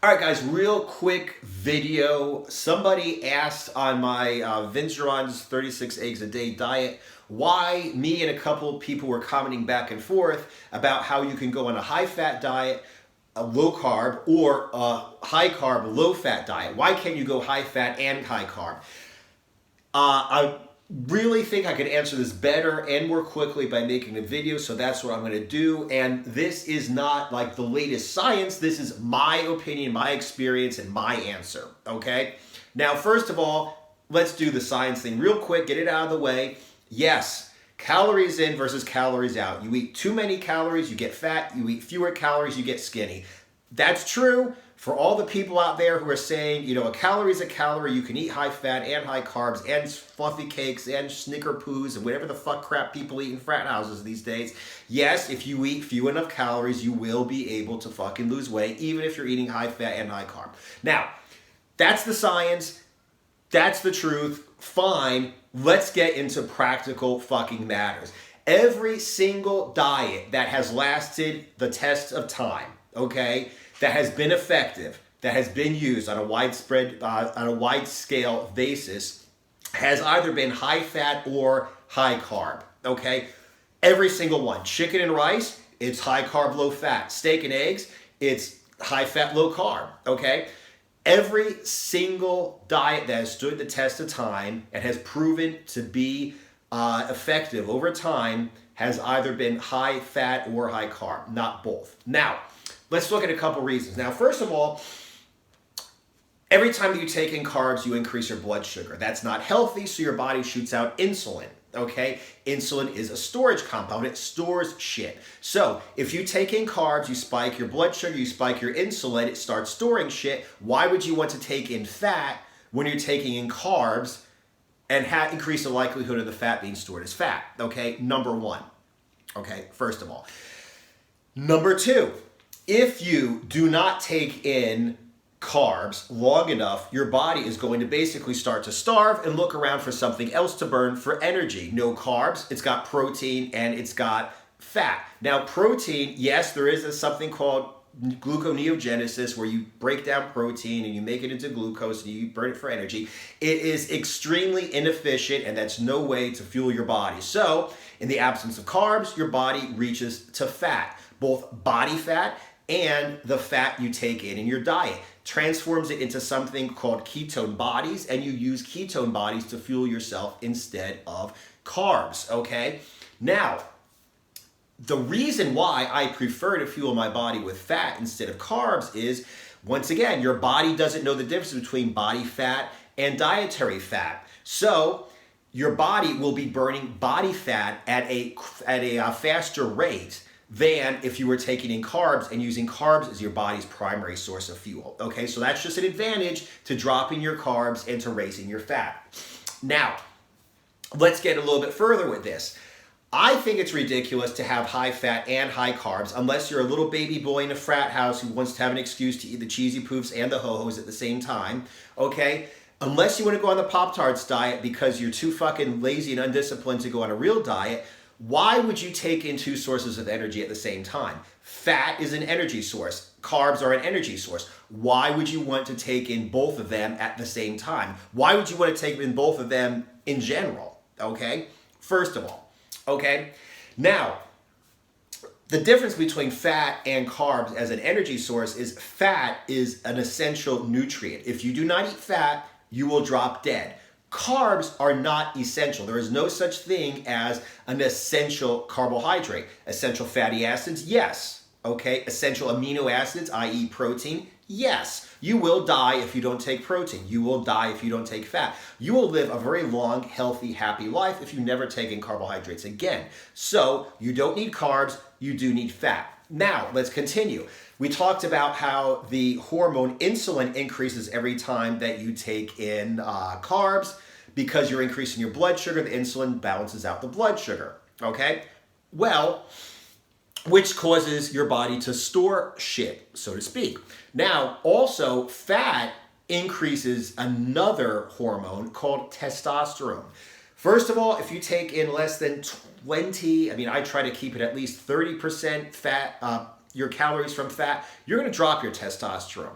All right, guys, real quick video. Somebody asked on my Vince Giron's 36 eggs a day diet why me and a couple people were commenting back and forth about how you can go on a high-fat diet, a low carb, or a high-carb, low-fat diet. Why can't you go high-fat and high-carb? I really think I could answer this better and more quickly by making a video, so that's what I'm going to do. And this is not like the latest science. This is my opinion, my experience, and my answer, okay? Now, first of all, let's do the science thing real quick, get it out of the way. Yes, calories in versus calories out. You eat too many calories, you get fat. You eat fewer calories, you get skinny. That's true for all the people out there who are saying, you know, a calorie is a calorie. You can eat high fat and high carbs and fluffy cakes and Snicker poos and whatever the fuck crap people eat in frat houses these days. Yes, if you eat few enough calories, you will be able to fucking lose weight, even if you're eating high fat and high carb. Now, that's the science. That's the truth. Fine. Let's get into practical fucking matters. Every single diet that has lasted the test of time, okay, that has been effective, that has been used on a wide scale basis, has either been high fat or high carb, okay? Every single one. Chicken and rice, it's high carb, low fat. Steak and eggs, it's high fat, low carb, okay? Every single diet that has stood the test of time and has proven to be effective over time has either been high fat or high carb, not both. Now, let's look at a couple reasons. Now, first of all, every time that you take in carbs, you increase your blood sugar. That's not healthy, so your body shoots out insulin, okay? Insulin is a storage compound. It stores shit. So if you take in carbs, you spike your blood sugar, you spike your insulin, it starts storing shit. Why would you want to take in fat when you're taking in carbs and increase the likelihood of the fat being stored as fat, okay? Number one, okay, first of all. Number two, if you do not take in carbs long enough, your body is going to basically start to starve and look around for something else to burn for energy. No carbs, it's got protein and it's got fat. Now, protein, yes, there is something called gluconeogenesis where you break down protein and you make it into glucose and you burn it for energy. It is extremely inefficient and that's no way to fuel your body. So, in the absence of carbs, your body reaches to fat, both body fat and the fat you take in your diet. Transforms it into something called ketone bodies, and you use ketone bodies to fuel yourself instead of carbs, okay? Now, the reason why I prefer to fuel my body with fat instead of carbs is, once again, your body doesn't know the difference between body fat and dietary fat. So, your body will be burning body fat at a faster rate than if you were taking in carbs and using carbs as your body's primary source of fuel. Okay, so that's just an advantage to dropping your carbs and to raising your fat. Now, let's get a little bit further with this. I think it's ridiculous to have high fat and high carbs unless you're a little baby boy in a frat house who wants to have an excuse to eat the cheesy poofs and the ho-hos at the same time, okay? Unless you want to go on the Pop-Tarts diet because you're too fucking lazy and undisciplined to go on a real diet, why would you take in two sources of energy at the same time? Fat is an energy source. Carbs are an energy source. Why would you want to take in both of them at the same time? Why would you want to take in both of them in general? Okay? First of all, okay? Now, the difference between fat and carbs as an energy source is fat is an essential nutrient. If you do not eat fat, you will drop dead. Carbs are not essential. There is no such thing as an essential carbohydrate. Essential fatty acids, yes. Okay, essential amino acids, i.e. protein, yes. You will die if you don't take protein. You will die if you don't take fat. You will live a very long, healthy, happy life if you never take in carbohydrates again. So, you don't need carbs, you do need fat. Now, let's continue. We talked about how the hormone insulin increases every time that you take in carbs because you're increasing your blood sugar. The insulin balances out the blood sugar, okay? Well, which causes your body to store shit, so to speak. Now, also, fat increases another hormone called testosterone. First of all, if you take in less than 20, I try to keep it at least 30% fat, your calories from fat, you're going to drop your testosterone.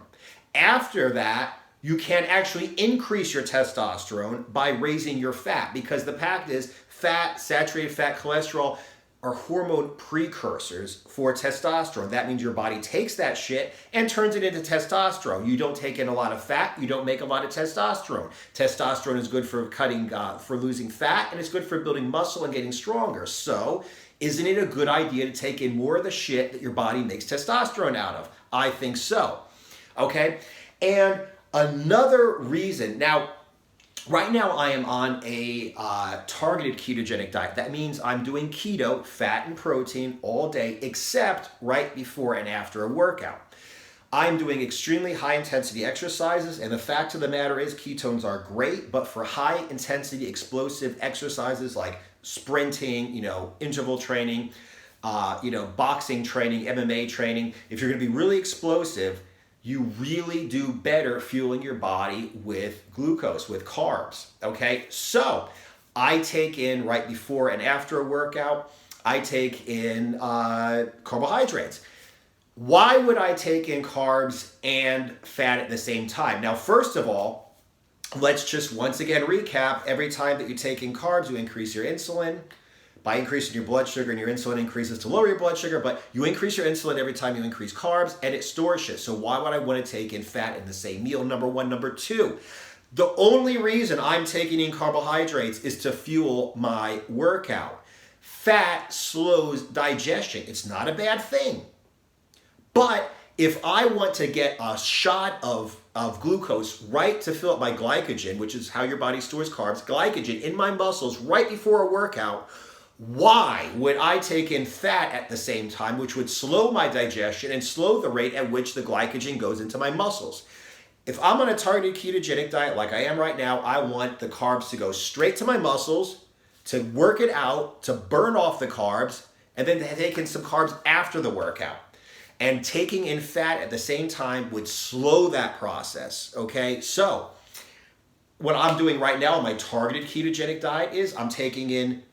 After that, you can actually increase your testosterone by raising your fat, because the fact is fat, saturated fat, cholesterol are hormone precursors for testosterone. That means your body takes that shit and turns it into testosterone. You don't take in a lot of fat, you don't make a lot of testosterone. Testosterone is good for for losing fat, and it's good for building muscle and getting stronger. So, isn't it a good idea to take in more of the shit that your body makes testosterone out of? I think so. Okay? And another reason, now, right now I am on a targeted ketogenic diet. That means I'm doing keto, fat and protein all day, except right before and after a workout. I'm doing extremely high intensity exercises, and the fact of the matter is ketones are great, but for high intensity explosive exercises like sprinting, interval training, boxing training, MMA training, if you're going to be really explosive, you really do better fueling your body with glucose, with carbs, okay? So I take in right before and after a workout, I take in carbohydrates. Why would I take in carbs and fat at the same time? Now, first of all, let's just once again recap. Every time that you take in carbs, you increase your insulin. By increasing your blood sugar, and your insulin increases to lower your blood sugar, but you increase your insulin every time you increase carbs, and it stores shit. So why would I want to take in fat in the same meal? Number one. Number two, the only reason I'm taking in carbohydrates is to fuel my workout. Fat slows digestion. It's not a bad thing. But if I want to get a shot of glucose right to fill up my glycogen, which is how your body stores carbs, glycogen in my muscles right before a workout, why would I take in fat at the same time, which would slow my digestion and slow the rate at which the glycogen goes into my muscles? If I'm on a targeted ketogenic diet like I am right now, I want the carbs to go straight to my muscles, to work it out, to burn off the carbs, and then to take in some carbs after the workout. And taking in fat at the same time would slow that process, okay? So, what I'm doing right now on my targeted ketogenic diet is I'm taking in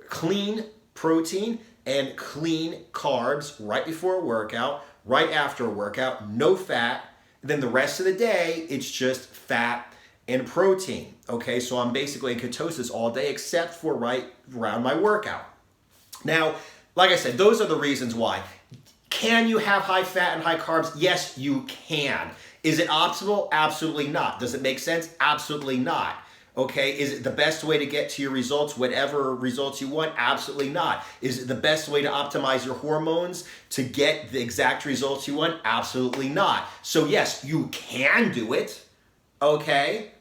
clean protein and clean carbs right before a workout, right after a workout, no fat. Then the rest of the day, it's just fat and protein. Okay, so I'm basically in ketosis all day except for right around my workout. Now, like I said, those are the reasons why. Can you have high fat and high carbs? Yes, you can. Is it optimal? Absolutely not. Does it make sense? Absolutely not. Okay, is it the best way to get to your results, whatever results you want? Absolutely not. Is it the best way to optimize your hormones to get the exact results you want? Absolutely not. So yes, you can do it, okay?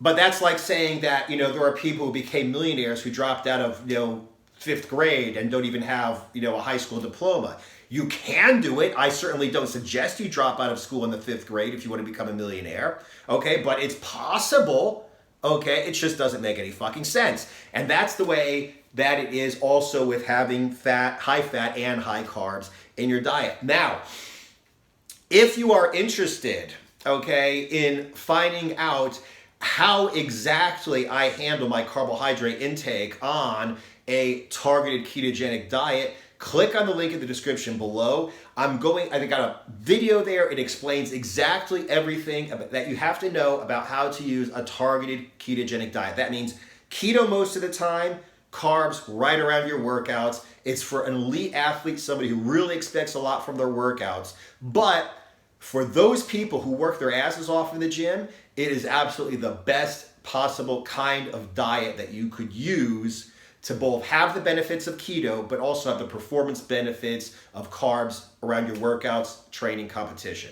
But that's like saying that, there are people who became millionaires who dropped out of, 5th grade and don't even have, a high school diploma. You can do it. I certainly don't suggest you drop out of school in the 5th grade if you want to become a millionaire, okay? But it's possible. Okay, it just doesn't make any fucking sense. And that's the way that it is also with having high fat and high carbs in your diet. Now, if you are interested, okay, in finding out how exactly I handle my carbohydrate intake on a targeted ketogenic diet, click on the link in the description below. I got a video there. It explains exactly everything that you have to know about how to use a targeted ketogenic diet. That means keto most of the time, carbs right around your workouts. It's for an elite athlete, somebody who really expects a lot from their workouts. But for those people who work their asses off in the gym, it is absolutely the best possible kind of diet that you could use to both have the benefits of keto, but also have the performance benefits of carbs around your workouts, training, competition.